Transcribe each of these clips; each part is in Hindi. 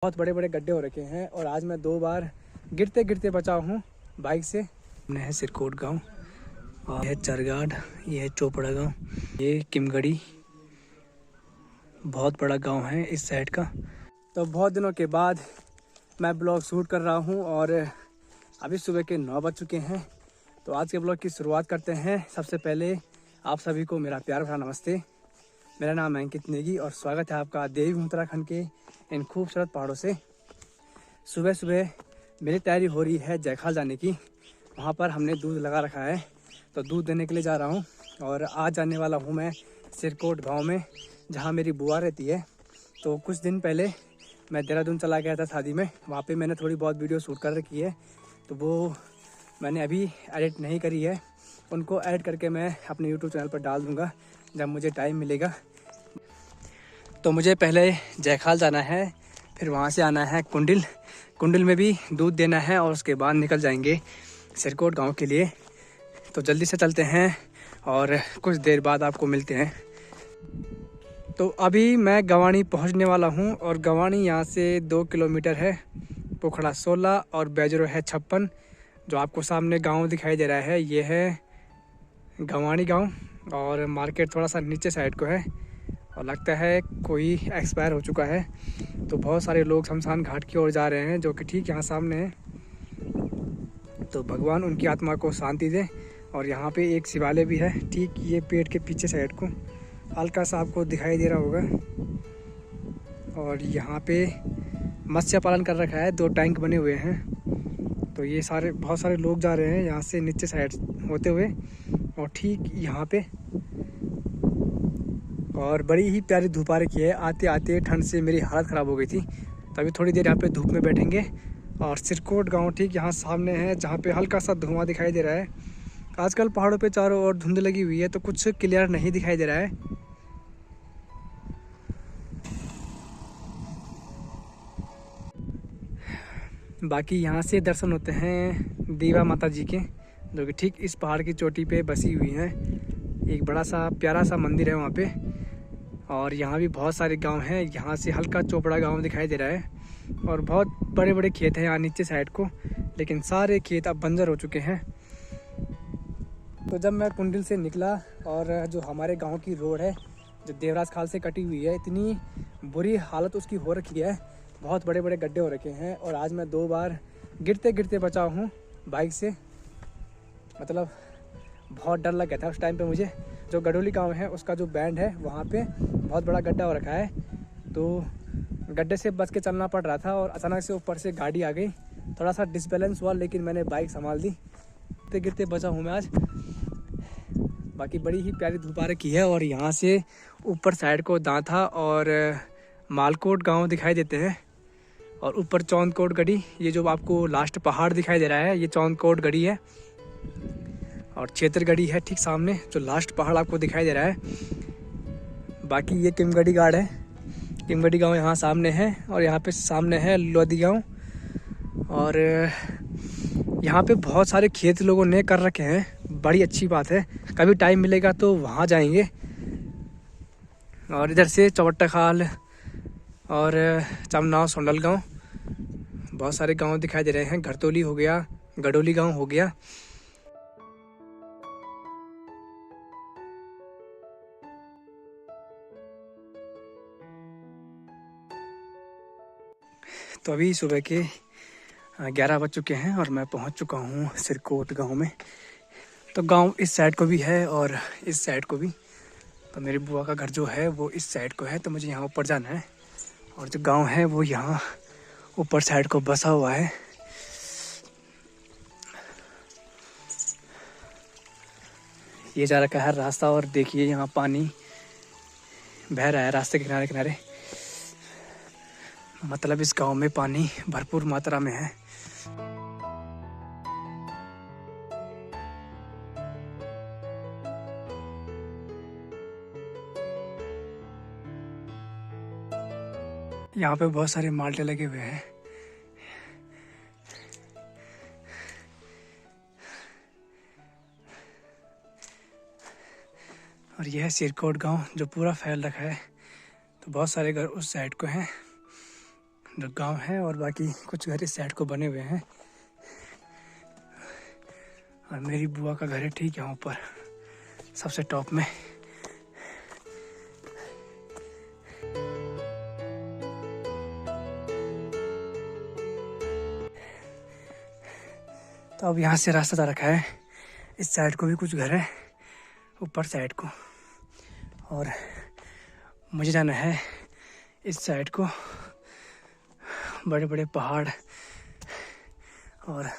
बहुत बड़े बड़े गड्ढे हो रखे हैं और आज मैं 2 बार गिरते गिरते बचा हूँ बाइक से। हमने है सिरकोट गांव और यह चरगाड, ये है चोपड़ा गांव, ये किमगड़ी। बहुत बड़ा गांव है इस साइड का। तो बहुत दिनों के बाद मैं ब्लॉग शूट कर रहा हूँ और अभी सुबह के 9 बज चुके हैं। तो आज के ब्लॉग की शुरुआत करते हैं। सबसे पहले आप सभी को मेरा प्यार भरा नमस्ते। मेरा नाम है अंकित नेगी और स्वागत है आपका देवी उत्तराखंड के इन खूबसूरत पहाड़ों से। सुबह सुबह मेरी तैयारी हो रही है जयखाल जाने की। वहाँ पर हमने दूध लगा रखा है तो दूध देने के लिए जा रहा हूँ। और आज जाने वाला हूँ मैं सिरकोट गांव में, जहाँ मेरी बुआ रहती है। तो कुछ दिन पहले मैं देहरादून चला गया था शादी में। वहाँ पे मैंने थोड़ी बहुत वीडियो शूट कर रखी है, तो वो मैंने अभी एडिट नहीं करी है। उनको ऐड करके मैं अपने यूट्यूब चैनल पर डाल दूँगा जब मुझे टाइम मिलेगा। तो मुझे पहले जयखाल जाना है, फिर वहाँ से आना है कुंडिल में भी दूध देना है और उसके बाद निकल जाएंगे सिरकोट गांव के लिए। तो जल्दी से चलते हैं और कुछ देर बाद आपको मिलते हैं। तो अभी मैं गवानी पहुंचने वाला हूं और गवानी यहाँ से 2 किलोमीटर है। पोखड़ा 16 और बैजरो है 56। जो आपको सामने गांव दिखाई दे रहा है ये है गवानी गांव और मार्केट थोड़ा सा नीचे साइड को है। और लगता है कोई एक्सपायर हो चुका है। तो बहुत सारे लोग शमशान घाट की ओर जा रहे हैं, जो कि ठीक यहाँ सामने है। तो भगवान उनकी आत्मा को शांति दे। और यहाँ पे एक शिवालय भी है, ठीक ये पेड़ के पीछे साइड को हल्का सा आपको दिखाई दे रहा होगा। और यहाँ पे मत्स्य पालन कर रखा है, 2 टैंक बने हुए हैं। तो ये बहुत सारे लोग जा रहे हैं यहाँ से नीचे साइड होते हुए और ठीक यहाँ पे। और बड़ी ही प्यारी धूप आ रखी है। आते आते ठंड से मेरी हालत ख़राब हो गई थी। तो अभी थोड़ी देर यहाँ पे धूप में बैठेंगे। और सिरकोट गांव ठीक यहाँ सामने है, जहाँ पे हल्का सा धुआं दिखाई दे रहा है। आजकल पहाड़ों पे चारों ओर धुंध लगी हुई है तो कुछ क्लियर नहीं दिखाई दे रहा है। बाकी यहाँ से दर्शन होते हैं देवा माता जी के, जो कि ठीक इस पहाड़ की चोटी पे बसी हुई हैं। एक बड़ा सा प्यारा सा मंदिर है वहाँ पे। और यहाँ भी बहुत सारे गांव हैं। यहाँ से हल्का चोपड़ा गांव दिखाई दे रहा है और बहुत बड़े बड़े खेत हैं यहाँ नीचे साइड को, लेकिन सारे खेत अब बंजर हो चुके हैं। तो जब मैं कुंडिल से निकला और जो हमारे गांव की रोड है जो देवराज खाल से कटी हुई है, इतनी बुरी हालत उसकी हो रखी है। बहुत बड़े बड़े गड्ढे हो रखे हैं और आज मैं 2 बार गिरते गिरते बचा हूँ बाइक से। मतलब बहुत डर लग गया था उस टाइम पे मुझे। जो गडोली गांव है उसका जो बैंड है वहाँ पे बहुत बड़ा गड्ढा हो रखा है। तो गड्ढे से बच के चलना पड़ रहा था और अचानक से ऊपर से गाड़ी आ गई। थोड़ा सा डिसबैलेंस हुआ, लेकिन मैंने बाइक संभाल दी। गिरते गिरते बचा हूँ मैं आज। बाकी बड़ी ही प्यारी धूप आ रखी है और यहाँ से ऊपर साइड को दांथा और मालकोट गाँव दिखाई देते हैं। और ऊपर चौंदकोट गढ़ी, ये जो आपको लास्ट पहाड़ दिखाई दे रहा है ये चौंदकोट गढ़ी है। और क्षेत्रगढ़ी है ठीक सामने, जो लास्ट पहाड़ आपको दिखाई दे रहा है। बाकी ये किमगढ़ी गाड़ है। किमगढ़ी गांव यहाँ सामने है और यहाँ पे सामने है लोधी गांव। और यहाँ पे बहुत सारे खेत लोगों ने कर रखे हैं, बड़ी अच्छी बात है। कभी टाइम मिलेगा तो वहाँ जाएंगे। और इधर से चौबट्टा खाल और चमनाव सोंडल गांव, बहुत सारे गांव दिखाई दे रहे हैं। घरतोली हो गया, गडोली गांव हो गया। तो अभी सुबह के 11 बज चुके हैं और मैं पहुंच चुका हूं सिरकोट गांव में। तो गांव इस साइड को भी है और इस साइड को भी। तो मेरी बुआ का घर जो है वो इस साइड को है, तो मुझे यहाँ ऊपर जाना है। और जो गांव है वो यहाँ ऊपर साइड को बसा हुआ है। ये जा रखा है रास्ता और देखिए यहाँ पानी बह रहा है रास्ते के किनारे किनारे। मतलब इस गांव में पानी भरपूर मात्रा में है। यहाँ पे बहुत सारे माल्टे लगे हुए हैं। और यह है सिरकोट गांव जो पूरा फैल रखा है। तो बहुत सारे घर उस साइड को हैं। जो गांव है, और बाकी कुछ घर इस साइड को बने हुए हैं। और मेरी बुआ का घर है ठीक यहाँ ऊपर सबसे टॉप में। तो अब यहाँ से रास्ता जा रखा है, इस साइड को भी कुछ घर है ऊपर साइड को, और मुझे जाना है इस साइड को। बड़े बड़े पहाड़, और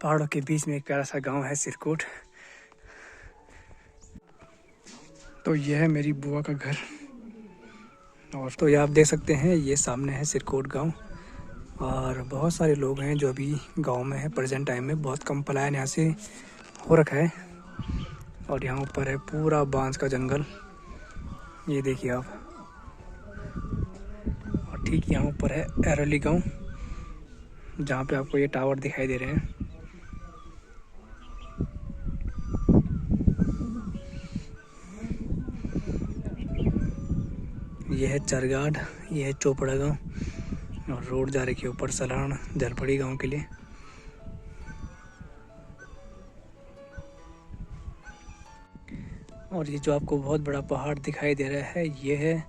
पहाड़ों के बीच में एक प्यारा सा गांव है सिरकोट। तो यह है मेरी बुआ का घर, और तो ये आप देख सकते हैं ये सामने है सिरकोट गांव। और बहुत सारे लोग हैं जो अभी गांव में है प्रेजेंट टाइम में, बहुत कम पलायन यहाँ से हो रखा है। और यहाँ ऊपर है पूरा बांस का जंगल, ये देखिए आप। और ठीक यहाँ ऊपर है एरोली गांव, जहाँ पे आपको ये टावर दिखाई दे रहे हैं। ये है चरगाड, ये है चोपड़ा गांव, और रोड जा रही है ऊपर सलान जलपड़ी गांव के लिए। और ये जो आपको बहुत बड़ा पहाड़ दिखाई दे रहा है ये है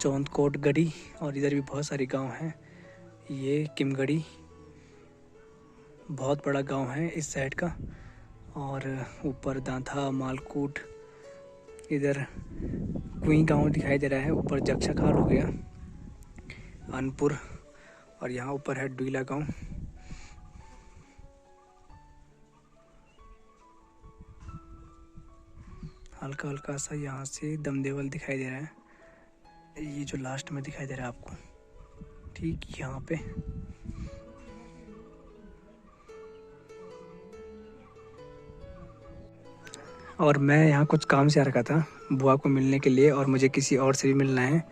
चौंदकोट गढ़ी, और इधर भी बहुत सारे गांव हैं। ये किमगढ़ी बहुत बड़ा गांव है इस साइड का, और ऊपर दांथा मालकूट, इधर कुई गांव दिखाई दे रहा है। ऊपर जक्षखाल हो गया, अनपुर, और यहाँ ऊपर है डुईला गांव। हल्का हल्का सा यहाँ से दमदेवल दिखाई दे रहा है, ये जो लास्ट में दिखाई दे रहा है आपको ठीक यहाँ पे। और मैं यहाँ कुछ काम से आ रखा था बुआ को मिलने के लिए, और मुझे किसी और से भी मिलना है,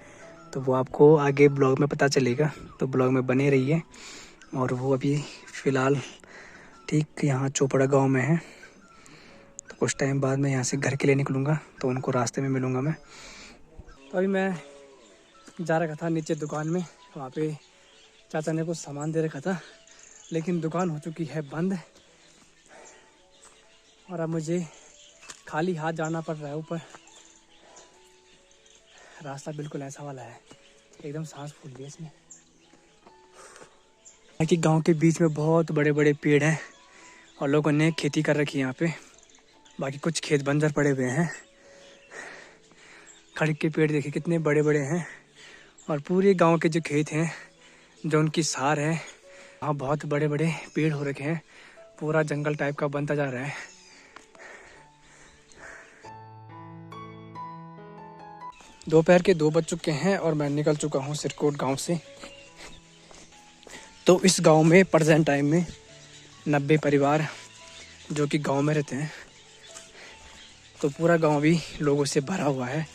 तो वो आपको आगे ब्लॉग में पता चलेगा, तो ब्लॉग में बने रहिए। और वो अभी फ़िलहाल ठीक यहाँ चोपड़ा गांव में है, तो कुछ टाइम बाद मैं यहाँ से घर के लिए निकलूँगा, तो उनको रास्ते में मिलूँगा मैं। तो अभी मैं जा रखा था नीचे दुकान में, वहाँ पे चाचा ने कुछ सामान दे रखा था, लेकिन दुकान हो चुकी है बंद, और अब मुझे खाली हाथ जाना पड़ रहा है ऊपर। रास्ता बिल्कुल ऐसा वाला है, एकदम सांस फूल गई इसमें। बाकी गांव के बीच में बहुत बड़े बड़े पेड़ हैं, और लोगों ने खेती कर रखी है यहाँ पे। बाकी कुछ खेत बंजर पड़े हुए हैं। खड़क के पेड़ देखिए कितने बड़े बड़े हैं, और पूरे गांव के जो खेत हैं, जो उनकी सार है, वहाँ बहुत बड़े बड़े पेड़ हो रखे हैं। पूरा जंगल टाइप का बनता जा रहा है। दोपहर के 2 बज चुके हैं, और मैं निकल चुका हूँ सिरकोट गांव से। तो इस गांव में प्रेजेंट टाइम में 90 परिवार जो कि गांव में रहते हैं। तो पूरा गांव भी लोगों से भरा हुआ है,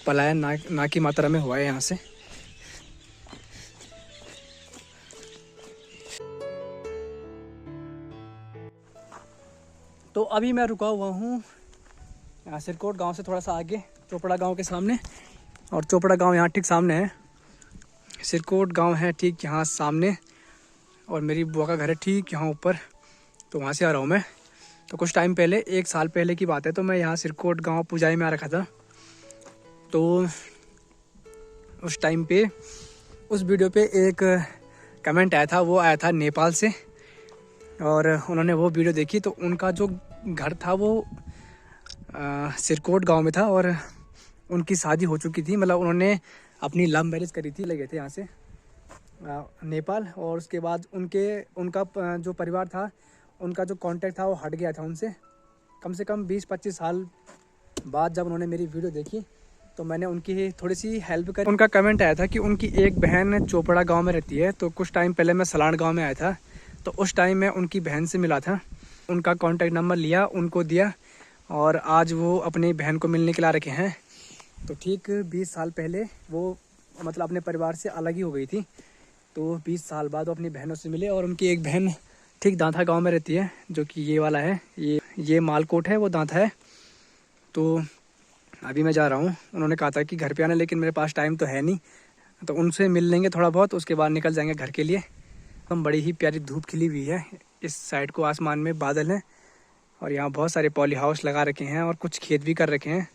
पलायन ना की मात्रा में हुआ है यहाँ से। तो अभी मैं रुका हुआ हूँ यहाँ सिरकोट गांव से थोड़ा सा आगे, चोपड़ा गांव के सामने। और चोपड़ा गांव यहाँ ठीक सामने है, सिरकोट गांव है ठीक यहाँ सामने, और मेरी बुआ का घर है ठीक यहाँ ऊपर। तो वहाँ से आ रहा हूँ मैं। तो कुछ टाइम पहले, 1 साल पहले की बात है, तो मैं यहाँ सिरकोट गांव पुजाई में आ रखा था। तो उस टाइम पे उस वीडियो पे एक कमेंट आया था, वो आया था नेपाल से, और उन्होंने वो वीडियो देखी। तो उनका जो घर था वो सिरकोट गांव में था, और उनकी शादी हो चुकी थी, मतलब उन्होंने अपनी लव मैरिज करी थी, लगे थे यहाँ से नेपाल। और उसके बाद उनका जो परिवार था, उनका जो कांटेक्ट था वो हट गया था उनसे। कम से कम 20-25 साल बाद जब उन्होंने मेरी वीडियो देखी, तो मैंने उनकी थोड़ी सी हेल्प करी। उनका कमेंट आया था कि उनकी एक बहन चोपड़ा गांव में रहती है। तो कुछ टाइम पहले मैं सलाण गांव में आया था, तो उस टाइम मैं उनकी बहन से मिला था, उनका कांटेक्ट नंबर लिया, उनको दिया, और आज वो अपनी बहन को मिलने के लिए आ रखे हैं। तो ठीक 20 साल पहले वो मतलब अपने परिवार से अलग ही हो गई थी। तो 20 साल बाद वो अपनी बहनों से मिले, और उनकी एक बहन ठीक दांथा गांव में रहती है, जो कि ये वाला है, ये मालकोट है, वो दांथा है। तो अभी मैं जा रहा हूँ, उन्होंने कहा था कि घर पे आना, लेकिन मेरे पास टाइम तो है नहीं, तो उनसे मिल लेंगे थोड़ा बहुत, उसके बाद निकल जाएंगे घर के लिए। हम बड़ी ही प्यारी धूप खिली हुई है, इस साइड को आसमान में बादल हैं और यहाँ बहुत सारे पॉली हाउस लगा रखे हैं और कुछ खेत भी कर रखे हैं।